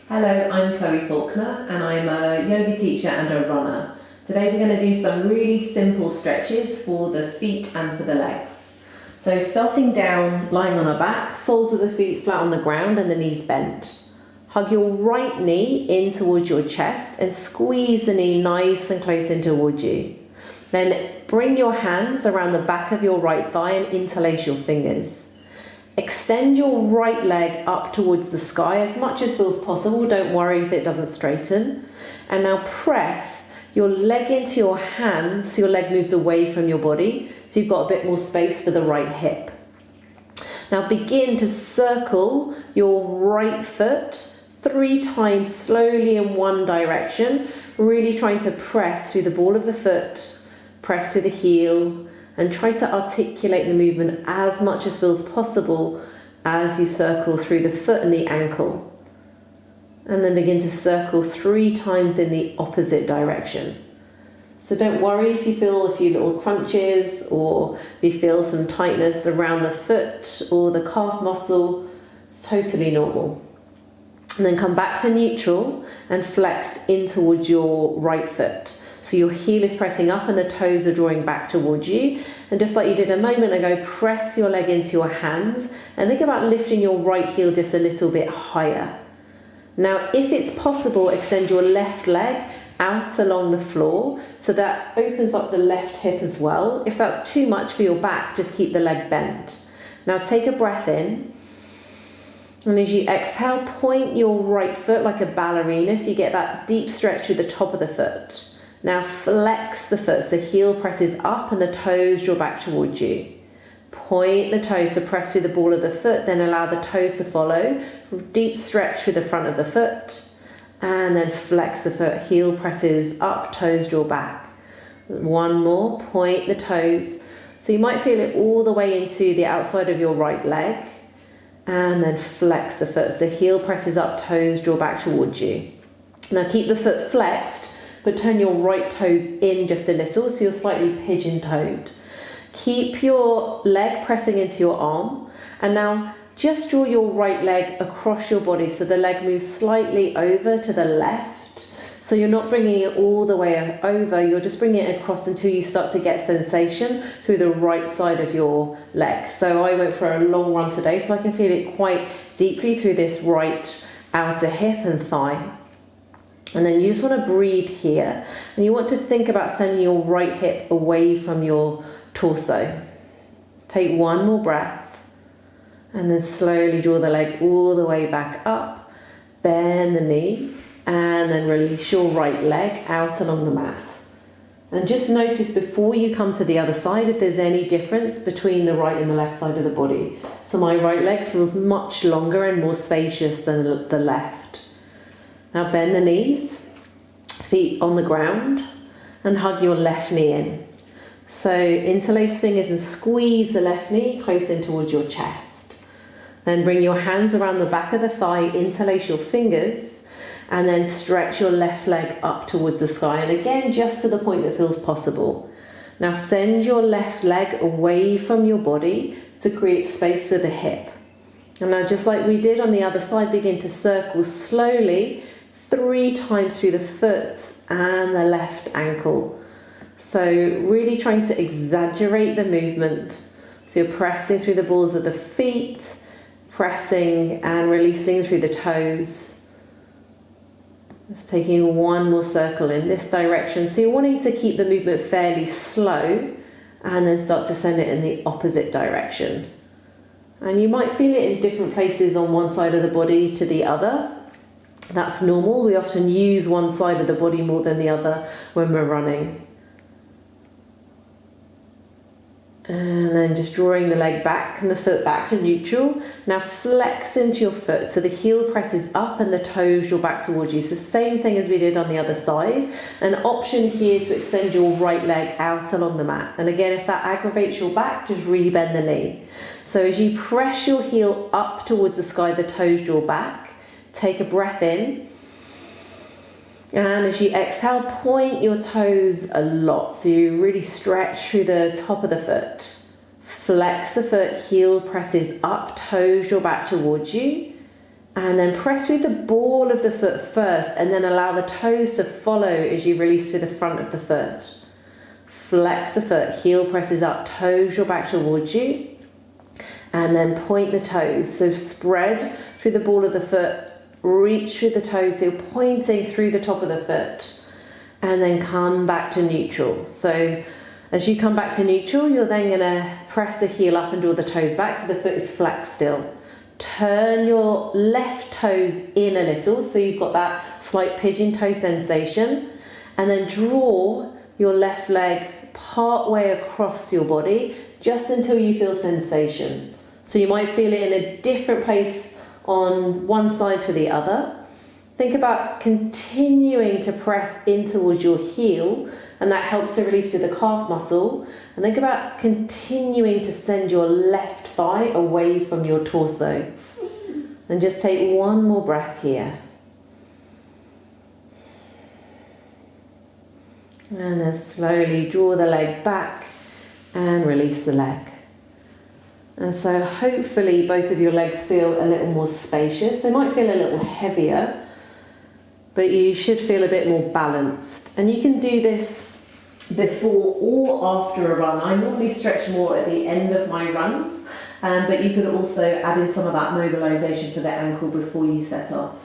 Hello, I'm Chloe Faulkner and I'm a yoga teacher and a runner. Today we're going to do some really simple stretches for the feet and for the legs. So starting down, lying on our back, soles of the feet flat on the ground and the knees bent. Hug your right knee in towards your chest and squeeze the knee nice and close in towards you. Then bring your hands around the back of your right thigh and interlace your fingers. Extend your right leg up towards the sky as much as feels possible. Don't worry if it doesn't straighten. And now press your leg into your hands so your leg moves away from your body, so you've got a bit more space for the right hip. Now begin to circle your right foot 3 times slowly in one direction, really trying to press through the ball of the foot, press through the heel, and try to articulate the movement as much as feels possible as you circle through the foot and the ankle. And then begin to circle 3 times in the opposite direction. So don't worry if you feel a few little crunches or if you feel some tightness around the foot or the calf muscle. It's totally normal. And then come back to neutral and flex in towards your right foot. So your heel is pressing up and the toes are drawing back towards you. And just like you did a moment ago, press your leg into your hands and think about lifting your right heel just a little bit higher. Now, if it's possible, extend your left leg out along the floor so that opens up the left hip as well. If that's too much for your back, just keep the leg bent. Now take a breath in. And as you exhale, point your right foot like a ballerina so you get that deep stretch through the top of the foot. Now flex the foot, so the heel presses up and the toes draw back towards you. Point the toes to press through the ball of the foot, then allow the toes to follow. Deep stretch through the front of the foot, and then flex the foot, heel presses up, toes draw back. One more, point the toes. So you might feel it all the way into the outside of your right leg, and then flex the foot, so heel presses up, toes draw back towards you. Now keep the foot flexed, but turn your right toes in just a little so you're slightly pigeon-toed. Keep your leg pressing into your arm, and now just draw your right leg across your body so the leg moves slightly over to the left. So you're not bringing it all the way over, you're just bringing it across until you start to get sensation through the right side of your leg. So I went for a long run today, so I can feel it quite deeply through this right outer hip and thigh. And then you just want to breathe here, and you want to think about sending your right hip away from your torso. Take one more breath, and then slowly draw the leg all the way back up, bend the knee, and then release your right leg out along the mat. And just notice before you come to the other side if there's any difference between the right and the left side of the body. So my right leg feels much longer and more spacious than the left. Now bend the knees, feet on the ground, and hug your left knee in. So interlace fingers and squeeze the left knee close in towards your chest. Then bring your hands around the back of the thigh, interlace your fingers, and then stretch your left leg up towards the sky. And again, just to the point that feels possible. Now send your left leg away from your body to create space for the hip. And now just like we did on the other side, begin to circle slowly 3 times through the foot and the left ankle. So really trying to exaggerate the movement. So you're pressing through the balls of the feet, pressing and releasing through the toes. Just taking one more circle in this direction. So you're wanting to keep the movement fairly slow and then start to send it in the opposite direction. And you might feel it in different places on one side of the body to the other. That's normal. We often use one side of the body more than the other when we're running. And then just drawing the leg back and the foot back to neutral. Now flex into your foot so the heel presses up and the toes draw back towards you. So same thing as we did on the other side. An option here to extend your right leg out along the mat. And again, if that aggravates your back, just re-bend the knee. So as you press your heel up towards the sky, the toes draw back. Take a breath in, and as you exhale, point your toes a lot, so you really stretch through the top of the foot. Flex the foot, heel presses up, toes draw back towards you. And then press through the ball of the foot first, and then allow the toes to follow as you release through the front of the foot. Flex the foot, heel presses up, toes your back towards you. And then point the toes. So spread through the ball of the foot, reach through the toes, so you're pointing through the top of the foot. And then come back to neutral. So as you come back to neutral, you're then going to press the heel up and draw the toes back so the foot is flexed still. Turn your left toes in a little, so you've got that slight pigeon toe sensation. And then draw your left leg part way across your body, just until you feel sensation. So you might feel it in a different place on one side to the other. Think about continuing to press in towards your heel, and that helps to release through the calf muscle. And think about continuing to send your left thigh away from your torso. And just take one more breath here. And then slowly draw the leg back and release the leg. And so hopefully both of your legs feel a little more spacious. They might feel a little heavier, but you should feel a bit more balanced. And you can do this before or after a run. I normally stretch more at the end of my runs, but you could also add in some of that mobilization for the ankle before you set off.